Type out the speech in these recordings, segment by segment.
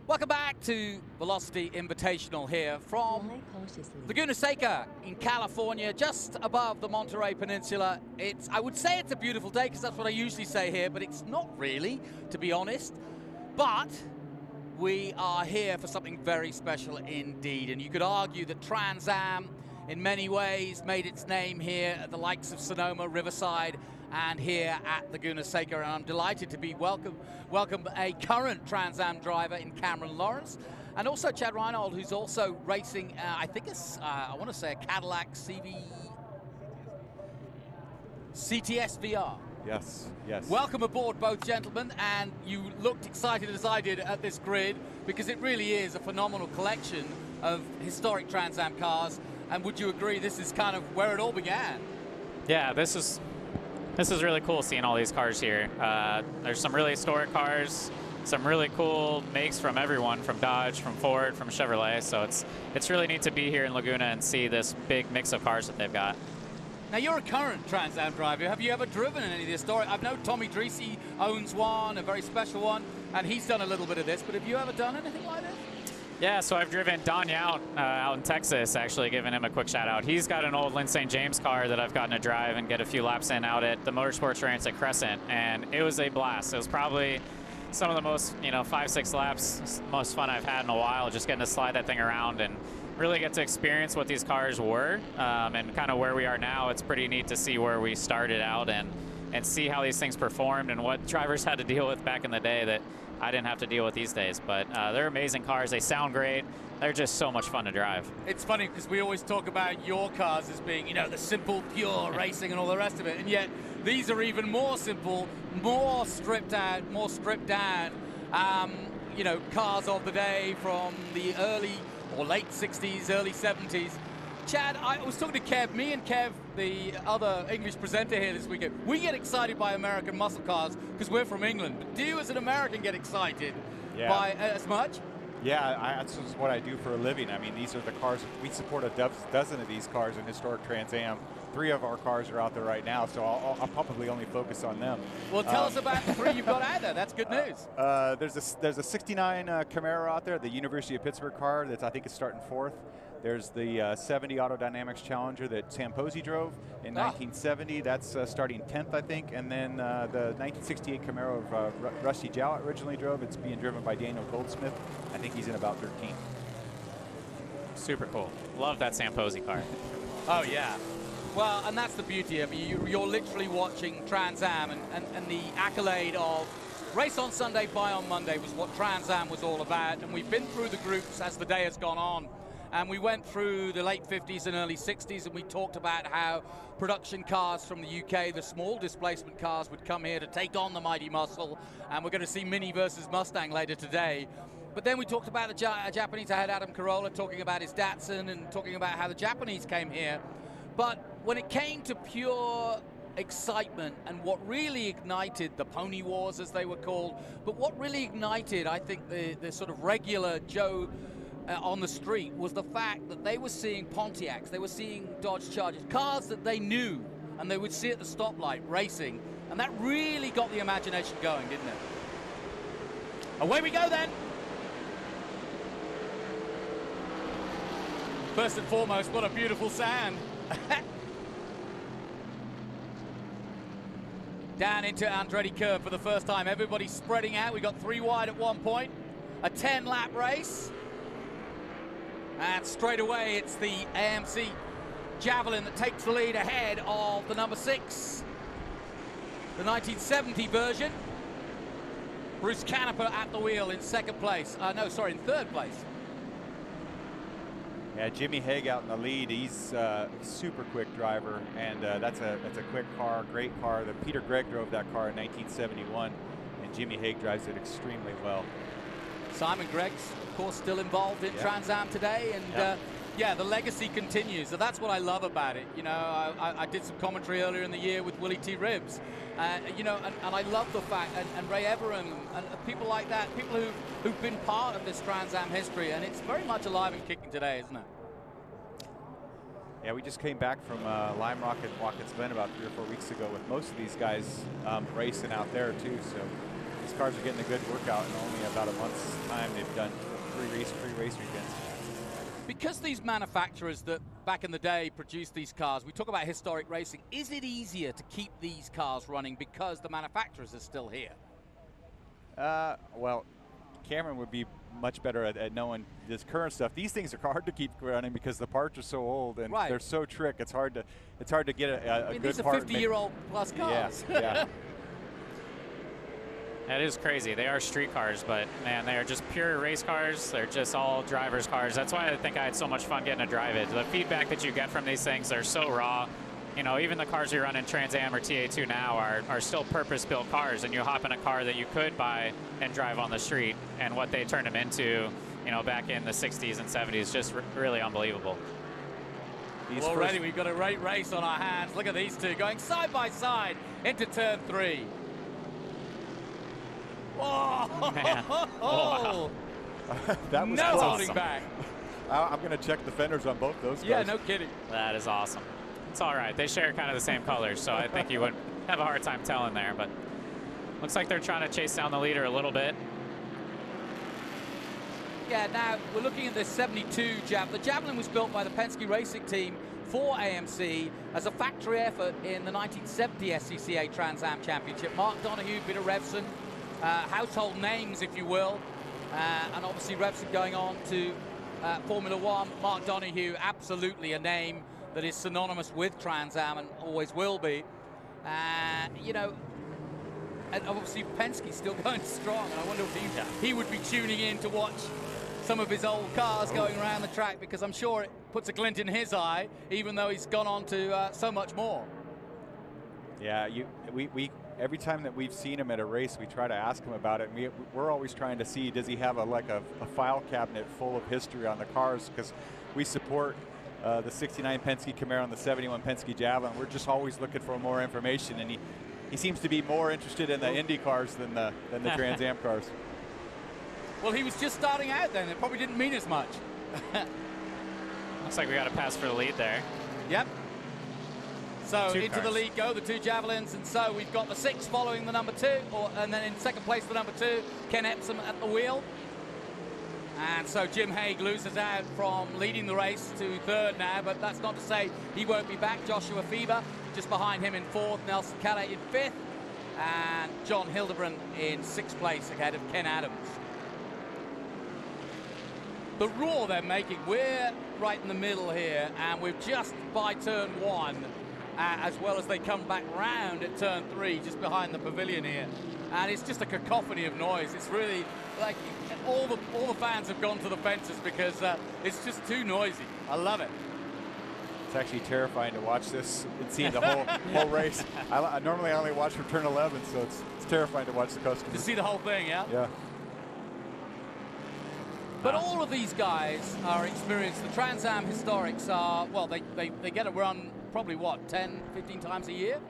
Welcome back to Velocity Invitational here from Laguna Seca in California, just above the Monterey Peninsula. I would say it's a beautiful day because that's what I usually say here, but it's not really, to be honest. But we are here for something very special indeed. And you could argue that Trans Am, in many ways, made its name here at the likes of Sonoma, Riverside, and here at Laguna Seca. And I'm delighted to be welcome a current Trans Am driver in Cameron Lawrence, and also Chad Reinhold, who's also racing, I think it's, I want to say a Cadillac CTS VR. Yes, yes. Welcome aboard, both gentlemen, and you looked excited as I did at this grid, because it really is a phenomenal collection of historic Trans Am cars. And would you agree this is kind of where it all began? Yeah, this is really cool seeing all these cars here. There's some really historic cars, some really cool makes from everyone, from Dodge, from Ford, from Chevrolet. So it's really neat to be here in Laguna and see this big mix of cars that they've got. Now, you're a current Trans Am driver. Have you ever driven in any of the historic? I know Tommy Dreesy owns one, a very special one, and he's done a little bit of this, but have you ever done anything like this? Yeah, so I've driven Don Yount out in Texas, actually, giving him a quick shout out. He's got an old Lynn St. James car that I've gotten to drive and get a few laps in out at the Motorsports Ranch at Crescent, and it was a blast. It was probably some of the most, 5-6 laps, most fun I've had in a while, just getting to slide that thing around and really get to experience what these cars were and kind of where we are now. It's pretty neat to see where we started out and see how these things performed and what drivers had to deal with back in the day that I didn't have to deal with these days. But they're amazing cars. They sound great. They're just so much fun to drive. It's funny because we always talk about your cars as being, the simple, pure racing and all the rest of it. And yet these are even more simple, more stripped down, cars of the day from the early or late 60s, early 70s. Chad, I was talking to Kev, me and Kev, the other English presenter here this weekend. We get excited by American muscle cars because we're from England. But do you as an American get excited by as much? Yeah, that's just what I do for a living. I mean, these are the cars. We support a dozen of these cars in historic Trans Am. 3 of our cars are out there right now, so I'll probably only focus on them. Well, tell us about the 3 you've got out there. That's good news. There's a 69 Camaro out there, the University of Pittsburgh car that I think is starting 4th. There's the 70 Autodynamics Challenger that Sam Posey drove in 1970. That's starting 10th, I think. And then the 1968 Camaro of Rusty Jowett originally drove. It's being driven by Daniel Goldsmith. I think he's in about 13th. Super cool. Love that Sam Posey car. Oh, yeah. Well, and that's the beauty of it. You're literally watching Trans Am, and the accolade of race on Sunday, buy on Monday was what Trans Am was all about. And we've been through the groups as the day has gone on. And we went through the late 50s and early 60s, and we talked about how production cars from the UK, the small displacement cars, would come here to take on the mighty muscle. And we're going to see Mini versus Mustang later today. But then we talked about the Japanese. I had Adam Carolla talking about his Datsun and talking about how the Japanese came here. But when it came to pure excitement and what really ignited the pony wars, as they were called, but what really ignited, I think, the sort of regular Joe on the street was the fact that they were seeing Pontiacs, they were seeing Dodge Chargers, cars that they knew and they would see at the stoplight racing, and that really got the imagination going, didn't it? Away we go then. First and foremost, what a beautiful sound. Down into Andretti curve for the first time. Everybody spreading out. We got 3 wide at one point. A 10-lap race. And straight away, it's the AMC Javelin that takes the lead ahead of the number 6. The 1970 version. Bruce Canepa at the wheel in second place. In third place. Yeah, Jimmy Hague out in the lead. He's a super quick driver, and that's a quick car, great car. Peter Gregg drove that car in 1971, and Jimmy Hague drives it extremely well. Simon Gregg's, of course, still involved in Trans Am today, and yeah, the legacy continues. So that's what I love about it. I did some commentary earlier in the year with Willie T. Ribbs, and I love the fact, and Ray Everingham, and people like that, people who've been part of this Trans Am history, and it's very much alive and kicking today, isn't it? Yeah, we just came back from Lime Rock and Watkins Glen about 3 or 4 weeks ago with most of these guys racing out there too. So These cars are getting a good workout in only about a month's time. They've done three race weekends. Because these manufacturers that back in the day produced these cars, we talk about historic racing, is it easier to keep these cars running because the manufacturers are still here? Well, Cameron would be much better at knowing this current stuff. These things are hard to keep running because the parts are so old and they're so trick. It's hard to get a good these part. These are 50-year-old plus cars. Yeah. That is crazy. They are street cars, but man, they are just pure race cars. They're just all drivers' cars. That's why I think I had so much fun getting to drive it. The feedback that you get from these things, they're so raw. You know, even the cars we run in Trans Am or TA2 now are still purpose-built cars, and you hop in a car that you could buy and drive on the street, and what they turned them into, you know, back in the 60s and 70s, just really unbelievable. Well, already we've got a great race on our hands. Look at these two going side by side into turn 3. Whoa! Man. Wow. That was no close. holding back. I'm going to check the fenders on both those cars. Yeah, no kidding. That is awesome. It's all right. They share kind of the same colors, so I think you wouldn't have a hard time telling there. But looks like they're trying to chase down the leader a little bit. Yeah, now we're looking at the 72 Javelin. The Javelin was built by the Penske Racing Team for AMC as a factory effort in the 1970 SCCA Trans Am Championship. Mark Donohue, Peter Revson, household names, if you will. And obviously Revson going on to Formula One. Mark Donohue, absolutely a name that is synonymous with Trans Am and always will be. You know, and obviously Penske's still going strong, and I wonder if he would be tuning in to watch some of his old cars going around the track, because I'm sure it puts a glint in his eye, even though he's gone on to so much more. Yeah, we every time that we've seen him at a race, we try to ask him about it. And we're always trying to see, does he have a file cabinet full of history on the cars? Because we support the 69 Penske Camaro and the 71 Penske Javelin. We're just always looking for more information, and he seems to be more interested in the Indy cars than the Trans Am cars. Well, he was just starting out then. It probably didn't mean as much. Looks like we got a pass for the lead there. Yep. So Two into cars. the lead go the two Javelins, and so we've got the 6 following the number 2, and then in second place the number 2, Ken Epsom at the wheel. And so Jim Haig loses out from leading the race to 3rd now, but that's not to say he won't be back. Joshua Fieber just behind him in 4th, Nelson Calais in 5th, and John Hildebrand in 6th place ahead of Ken Adams. The roar they're making, we're right in the middle here, and we're just by turn 1, as well as they come back round at turn 3, just behind the pavilion here. And it's just a cacophony of noise. It's really like all the fans have gone to the fences because it's just too noisy. I love it. It's actually terrifying to watch this and see the whole race. I normally only watch from turn 11, so it's terrifying to watch the customers. To see the whole thing, yeah? Yeah. But all of these guys are experienced. The Trans Am Historics are, well, they get a run probably, what, 10, 15 times a year?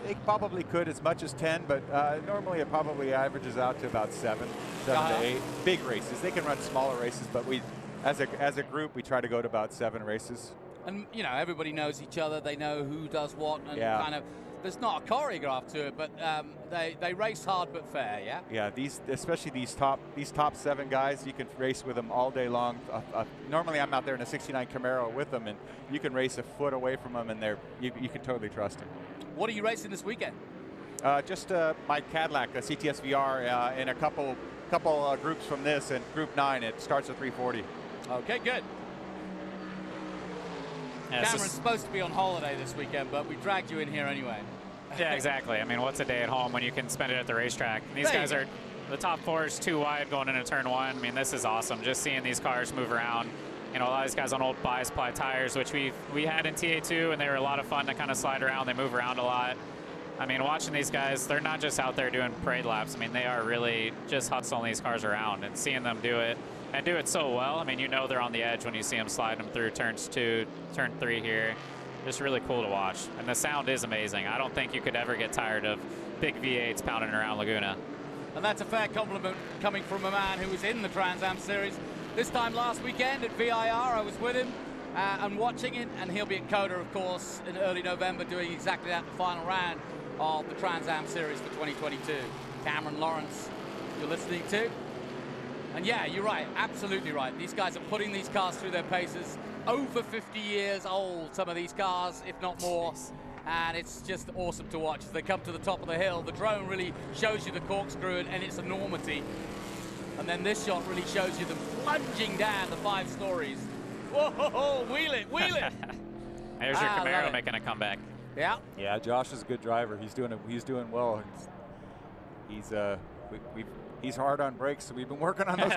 They probably could as much as 10, but normally it probably averages out to about 7 to 8. Big races. They can run smaller races, but we, as a group, we try to go to about 7 races. And, you know, everybody knows each other. They know who does what, and kind of, there's not a choreograph to it, but they race hard but fair, yeah? Yeah, especially these top 7 guys, you can race with them all day long. Normally I'm out there in a 69 Camaro with them, and you can race a foot away from them, and you can totally trust them. What are you racing this weekend? Just my Cadillac, a CTS VR, and a couple groups from this, and Group 9. It starts at 340. Okay, good. Yeah, Cameron's supposed to be on holiday this weekend, but we dragged you in here anyway. Yeah, exactly. I mean, what's a day at home when you can spend it at the racetrack? And these guys are, the top 4 is too wide going into turn 1. I mean, this is awesome. Just seeing these cars move around. You know, a lot of these guys on old bias ply tires, which we had in TA2, and they were a lot of fun to kind of slide around. They move around a lot. I mean, watching these guys, they're not just out there doing parade laps. I mean, they are really just hustling these cars around, and seeing them do it, and do it so well. I mean, you know they're on the edge when you see them slide them through turns 2, turn 3 here. Just really cool to watch. And the sound is amazing. I don't think you could ever get tired of big V8s pounding around Laguna. And that's a fair compliment coming from a man who was in the Trans Am Series. This time last weekend at VIR, I was with him and watching it, and he'll be at Coda, of course, in early November doing exactly that, the final round of the Trans Am Series for 2022. Cameron Lawrence you're listening to. And yeah, you're right, absolutely right. These guys are putting these cars through their paces. Over 50 years old, some of these cars, if not more. And it's just awesome to watch. As they come to the top of the hill, the drone really shows you the corkscrew and its enormity. And then this shot really shows you them plunging down the 5 stories. Whoa, wheel it, wheel it. There's your Camaro making a comeback. Yeah. Yeah, Josh is a good driver. He's doing well. He's hard on brakes, so we've been working on those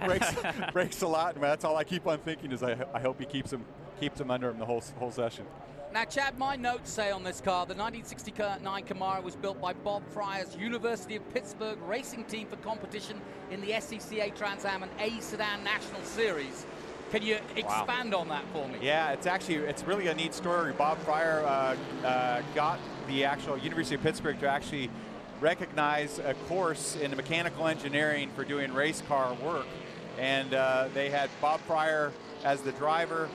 brakes a lot. And that's all I keep on thinking is I hope he keeps them under him the whole session. Now, Chad, my notes say on this car, the 1969 Camaro was built by Bob Fryer's University of Pittsburgh racing team for competition in the SCCA Trans Am and A Sedan National Series. Can you expand on that for me? Yeah, it's really a neat story. Bob Fryer got the actual University of Pittsburgh to actually recognize a course in mechanical engineering for doing race car work. And they had Bob Fryer as the driver.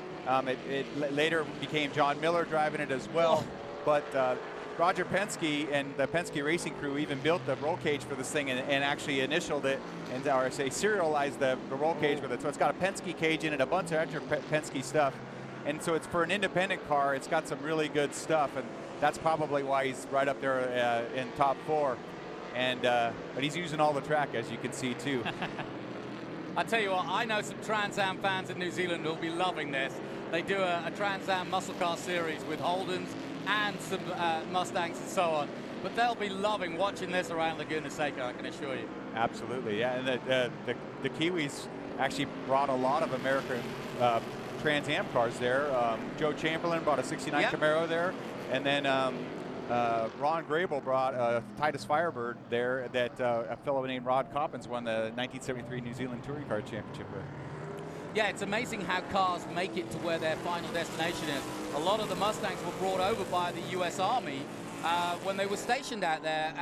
It later became John Miller driving it as well. But Roger Penske and the Penske racing crew even built the roll cage for this thing and actually initialed it and, or say, serialized the roll cage with it. So it's got a Penske cage in it, a bunch of extra Penske stuff. And so it's for an independent car, it's got some really good stuff. And that's probably why he's right up there in top 4. And but he's using all the track, as you can see, too. I tell you what, I know some Trans Am fans in New Zealand who'll be loving this. They do a Trans Am muscle car series with Holdens and some Mustangs and so on. But they'll be loving watching this around Laguna Seca, I can assure you. Absolutely, yeah. And the Kiwis actually brought a lot of American Trans Am cars there. Joe Chamberlain brought a 69 Camaro there. And then Ron Grable brought Titus Firebird there that a fellow named Rod Coppins won the 1973 New Zealand Touring Car Championship with. Yeah, it's amazing how cars make it to where their final destination is. A lot of the Mustangs were brought over by the US Army when they were stationed out there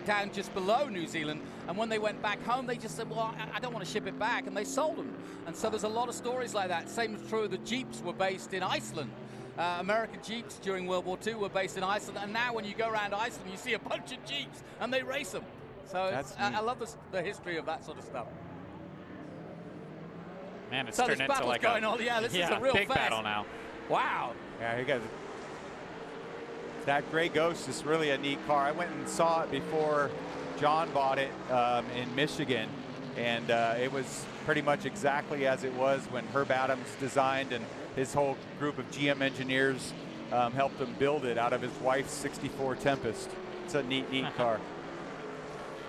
down just below New Zealand. And when they went back home, they just said, well, I don't want to ship it back. And they sold them. And so there's a lot of stories like that. Same is true, the Jeeps were based in Iceland. American Jeeps during World War II were based in Iceland. And now when you go around Iceland, you see a bunch of Jeeps and they race them. So I love the history of that sort of stuff. Man, it's turned into like going on. Yeah, this is a real big battle now. Wow. Yeah, you guys. That Gray Ghost is really a neat car. I went and saw it before John bought it in Michigan, and it was pretty much exactly as it was when Herb Adams designed, and his whole group of GM engineers helped him build it out of his wife's '64 Tempest. It's a neat car.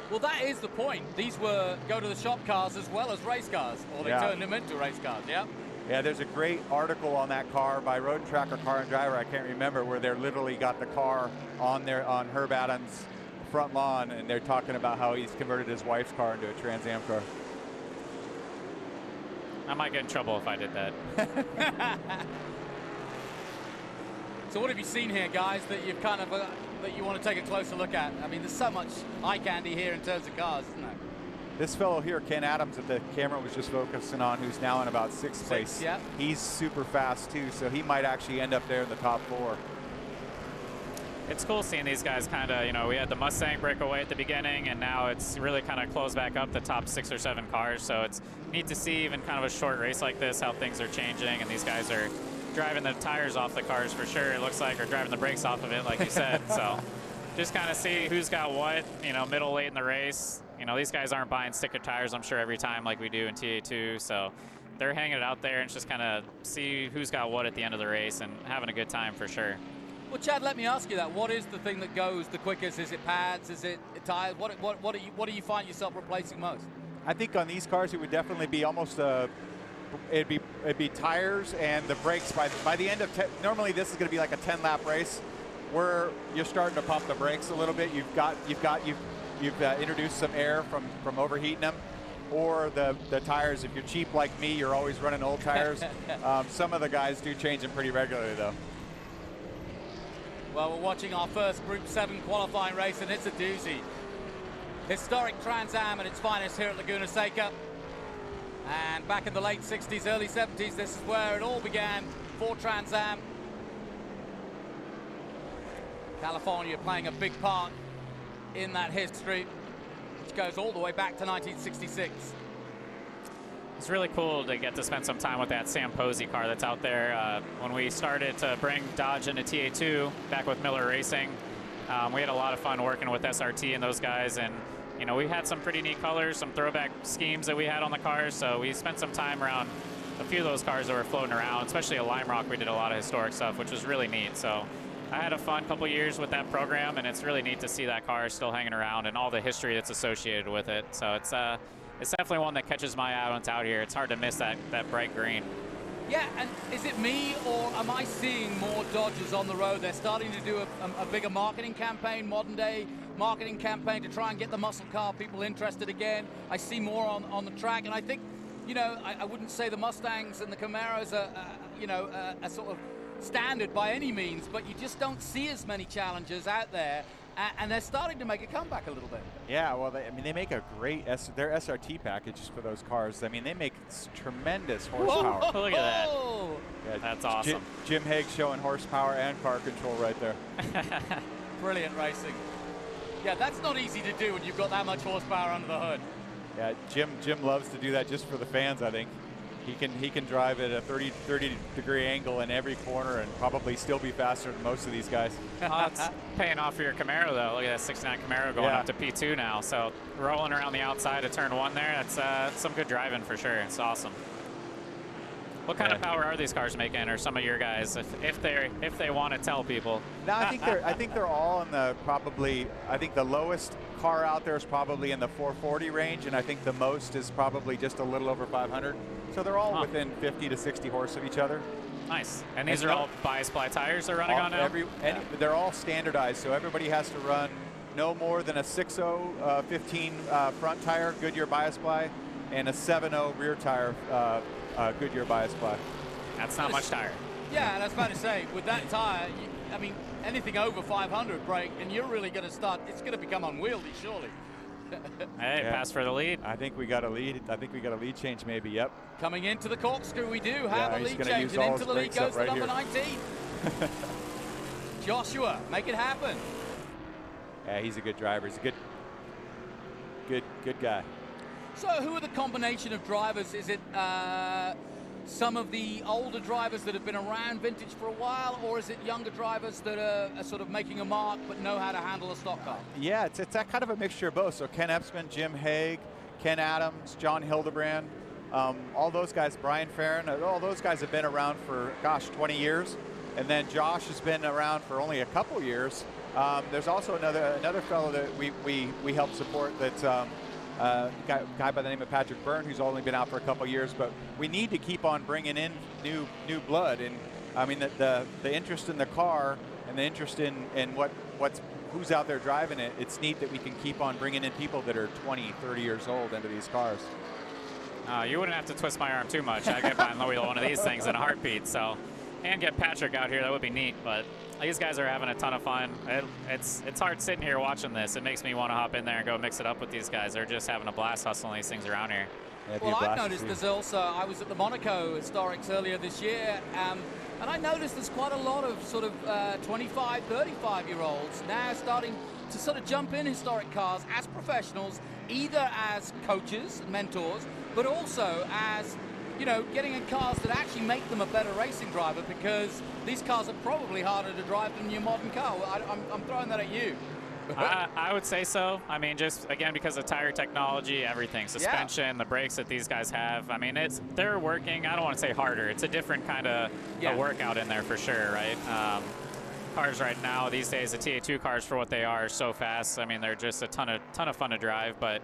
Well, that is the point. These were go-to-the-shop cars as well as race cars, or they turned them into race cars, Yeah, there's a great article on that car by Road and Track or Car and Driver, I can't remember, where they're literally got the car on Herb Adams' front lawn, and they're talking about how he's converted his wife's car into a Trans Am car. I might get in trouble if I did that. So what have you seen here, guys, that you've kind of that you want to take a closer look at? I mean, there's so much eye candy here in terms of cars, isn't there? This fellow here, Ken Adams, that the camera was just focusing on, who's now in about 6th place. Yeah. He's super fast too, so he might actually end up there in the top 4. It's cool seeing these guys kind of, you know, we had the Mustang break away at the beginning, and now it's really kind of closed back up the top 6 or 7 cars. So it's neat to see even kind of a short race like this, how things are changing, and these guys are driving the tires off the cars for sure, it looks like, or driving the brakes off of it, like you said. So just kind of see who's got what, you know, middle, late in the race. You know, these guys aren't buying sticker tires, I'm sure, every time like we do in TA2. So they're hanging it out there and just kind of see who's got what at the end of the race and having a good time for sure. Well, Chad, let me ask you that. What is the thing that goes the quickest? Is it pads? Is it tires? What do you find yourself replacing most? I think on these cars, it would definitely be almost it'd be tires and the brakes. By the end of normally this is going to be like a 10-lap race, where you're starting to pump the brakes a little bit. You've introduced some air from overheating them, or the tires. If you're cheap like me, you're always running old tires. Some of the guys do change them pretty regularly, though. Well, we're watching our first Group 7 qualifying race, and it's a doozy. Historic Trans Am at its finest here at Laguna Seca. And back in the late 60s, early 70s, this is where it all began for Trans Am. California playing a big part in that history. which goes all the way back to 1966. It's really cool to get to spend some time with that Sam Posey car that's out there. When we started to bring Dodge into TA2 back with Miller Racing, we had a lot of fun working with SRT and those guys, and you know, we had some pretty neat colors, some throwback schemes that we had on the cars, so we spent some time around a few of those cars that were floating around, especially at Lime Rock. We did a lot of historic stuff, which was really neat. So I had a fun couple years with that program, and it's really neat to see that car still hanging around and all the history that's associated with it. So it's definitely one that catches my eye when it's out here. It's hard to miss that bright green. Yeah, and is it me, or am I seeing more Dodgers on the road? They're starting to do a bigger marketing campaign, modern day marketing campaign, to try and get the muscle car people interested again. I see more on the track, and I think, you know, I wouldn't say the Mustangs and the Camaros are, you know, a sort of standard by any means, but you just don't see as many challengers out there, and they're starting to make a comeback a little bit. Yeah, well, I mean, they make a great, their SRT packages for those cars. I mean, they make tremendous horsepower. Whoa, look at that. Yeah, that's awesome. Jim Hague showing horsepower and car control right there. Brilliant racing. Yeah, that's not easy to do when you've got that much horsepower under the hood. Yeah, Jim loves to do that just for the fans, I think. He can drive at a 30 degree angle in every corner and probably still be faster than most of these guys. It's paying off for your Camaro, though. Look at that 69 Camaro going up to P2 now. So rolling around the outside of turn 1 there, that's some good driving for sure. It's awesome. What kind of power are these cars making, or some of your guys, if they want to tell people? No, I think they're all in the I think the lowest car out there is probably in the 440 range, and I think the most is probably just a little over 500. So they're all within 50 to 60 horse of each other. Nice. And these are all bi-sply tires they're running on now? They're all standardized, so everybody has to run no more than a 6.0 15 front tire, Goodyear bi-sply, and a 7.0 rear tire, Goodyear bi-sply. That's not much tire. Yeah, and I was about to say, with that tire, I mean, anything over 500 brake, and you're really going to start, it's going to become unwieldy, surely. Hey, pass for the lead. I think we got a lead. I think we got a lead change, maybe. Yep. Coming into the corkscrew, we do have a lead change, and into the lead goes the number 19. Joshua, make it happen. Yeah, he's a good driver. He's a good guy. So who are the combination of drivers? Is it some of the older drivers that have been around vintage for a while, or is it younger drivers that are sort of making a mark but know how to handle a stock car? Yeah, it's that kind of a mixture of both. So Ken Epsman, Jim Hague, Ken Adams, John Hildebrand, all those guys, Brian Farron, all those guys have been around for, gosh, 20 years. And then Josh has been around for only a couple years. There's also another fellow that we help support that's guy by the name of Patrick Byrne, who's only been out for a couple years, but we need to keep on bringing in new blood. And I mean, the interest in the car and the interest in who's out there driving it, it's neat that we can keep on bringing in people that are 20, 30 years old into these cars. You wouldn't have to twist my arm too much. I get behind the wheel of one of these things in a heartbeat. So, and get Patrick out here, that would be neat. But these guys are having a ton of fun. It's hard sitting here watching this. It makes me want to hop in there and go mix it up with these guys. They're just having a blast hustling these things around here. Well, I've noticed there's also, I was at the Monaco Historics earlier this year, and I noticed there's quite a lot of sort of 25, 35-year-olds now starting to sort of jump in historic cars as professionals, either as coaches, mentors, but also as, you know, getting in cars that actually make them a better racing driver, because these cars are probably harder to drive than your modern car. I'm throwing that at you. I would say so. I mean, just again, because of tire technology, everything, suspension, the brakes that these guys have. I mean, they're working, I don't want to say harder. It's a different kind of workout in there for sure, right? Cars right now, these days, the TA2 cars for what they are so fast. I mean, they're just a ton of fun to drive. But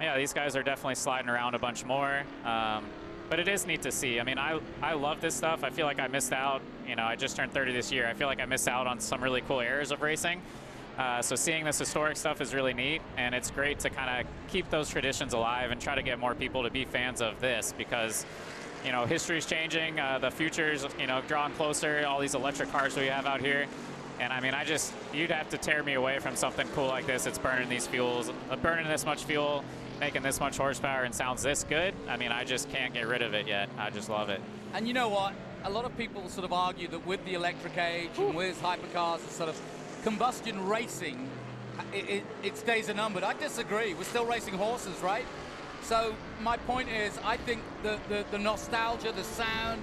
yeah, these guys are definitely sliding around a bunch more. But it is neat to see. I mean, I love this stuff. I feel like I missed out. You know, I just turned 30 this year. I feel like I missed out on some really cool eras of racing. So seeing this historic stuff is really neat, and it's great to kind of keep those traditions alive and try to get more people to be fans of this, because, you know, history's changing, the future's, you know, drawing closer, all these electric cars we have out here. And I mean, you'd have to tear me away from something cool like this. It's burning these fuels, burning this much fuel, making this much horsepower, and sounds this good. I mean, I just can't get rid of it yet. I just love it. And you know what? A lot of people sort of argue that with the electric age and with hypercars and sort of combustion racing, its days are numbered. I disagree. We're still racing horses, right? So my point is, I think the nostalgia, the sound,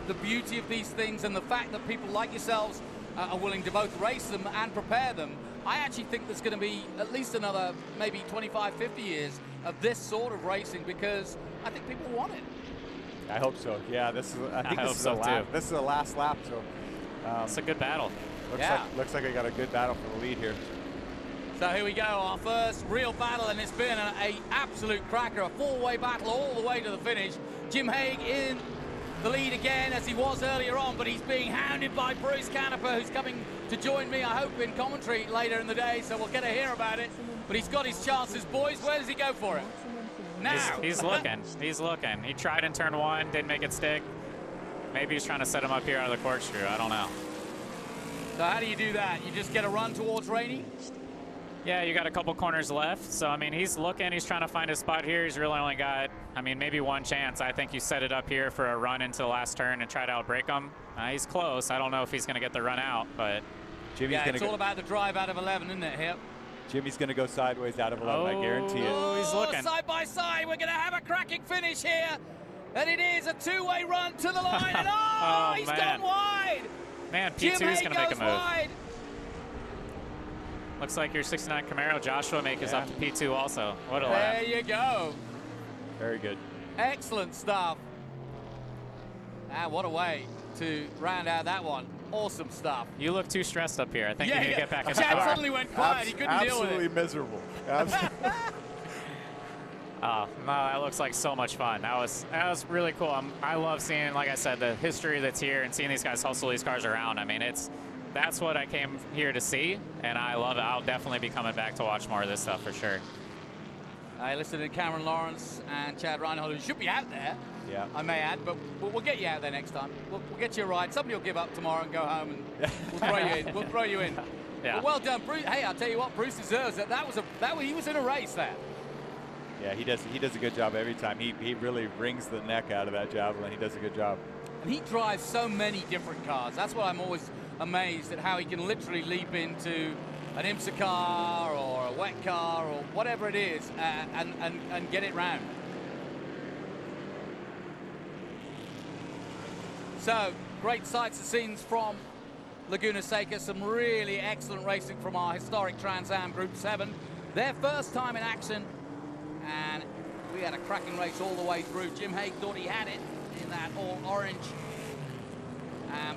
the beauty of these things, and the fact that people like yourselves are willing to both race them and prepare them, I actually think there's going to be at least another maybe 25, 50 years of this sort of racing, because I think people want it. I hope so. Yeah, this is. I think this is the last lap. So it's a good battle. Looks like I got a good battle for the lead here. So here we go, our first real battle, and it's been an absolute cracker, a four-way battle all the way to the finish. Jim Haig in the lead again, as he was earlier on, but he's being hounded by Bruce Canepa, who's coming to join me, I hope, in commentary later in the day, so we'll get to hear about it. But he's got his chances, boys. Where does he go for it? Now. He's looking. He's looking. He tried in turn one, didn't make it stick. Maybe he's trying to set him up here out of the corkscrew. I don't know. So how do you do that? You just get a run towards Rainey? Yeah, you got a couple corners left. So, I mean, he's looking. He's trying to find his spot here. He's really only got, I mean, maybe one chance. I think you set it up here for a run into the last turn and try to outbrake him. He's close. I don't know if he's going to get the run out, but... It's all about the drive out of 11, isn't it, Hip? Jimmy's going to go sideways out of 11, I guarantee it. Oh, he's looking. Side by side, we're going to have a cracking finish here. And it is a two-way run to the line. And he's gone wide. Man, P2 is going to make a move. Wide. Looks like your 69 Camaro Joshua is up to P2 also. What a lap. There you go. Very good. Excellent stuff. What a way to round out that one. Awesome stuff. You look too stressed up here. I think you need to get back in the Chad car. suddenly went quiet. He couldn't deal with it. Absolutely miserable. Oh, no, that looks like so much fun. That was really cool. I love seeing, like I said, the history that's here and seeing these guys hustle these cars around. I mean, that's what I came here to see, and I love it. I'll definitely be coming back to watch more of this stuff for sure. I listened to Cameron Lawrence and Chad Reinhold, who should be out there, I may add, but we'll get you out there next time. We'll get you a ride. Somebody will give up tomorrow and go home, and we'll throw you in. We'll throw you in. Yeah. But well done, Bruce. Hey, I'll tell you what, Bruce deserves it. He was in a race there. Yeah, he does a good job every time. He really wrings the neck out of that javelin. He does a good job. And he drives so many different cars. That's what I'm always amazed at, how he can literally leap into an IMSA car or a wet car or whatever it is and get it round. So, great sights and scenes from Laguna Seca. Some really excellent racing from our historic Trans Am Group 7. Their first time in action, and we had a cracking race all the way through. Jim Haig thought he had it in that all orange,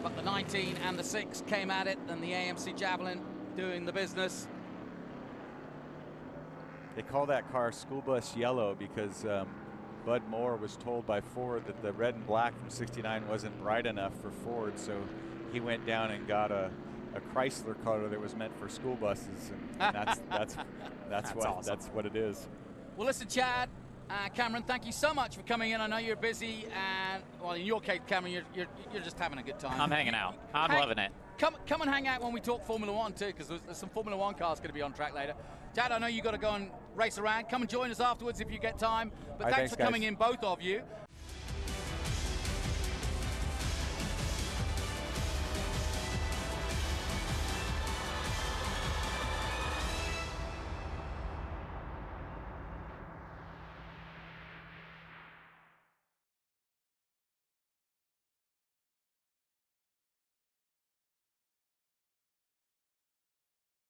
but the 19 and the 6 came at it, and the AMC Javelin doing the business. They call that car school bus yellow because Bud Moore was told by Ford that the red and black from '69 wasn't bright enough for Ford, so he went down and got a Chrysler color that was meant for school buses, and that's what it is. Well, listen, Chad, Cameron, thank you so much for coming in. I know you're busy, and well, in your case, Cameron, you're just having a good time. I'm hanging out. I'm loving it. Come and hang out when we talk Formula One too, because there's some Formula One cars going to be on track later. Chad, I know you got to go and race around. Come and join us afterwards if you get time. But thanks for coming in, both of you.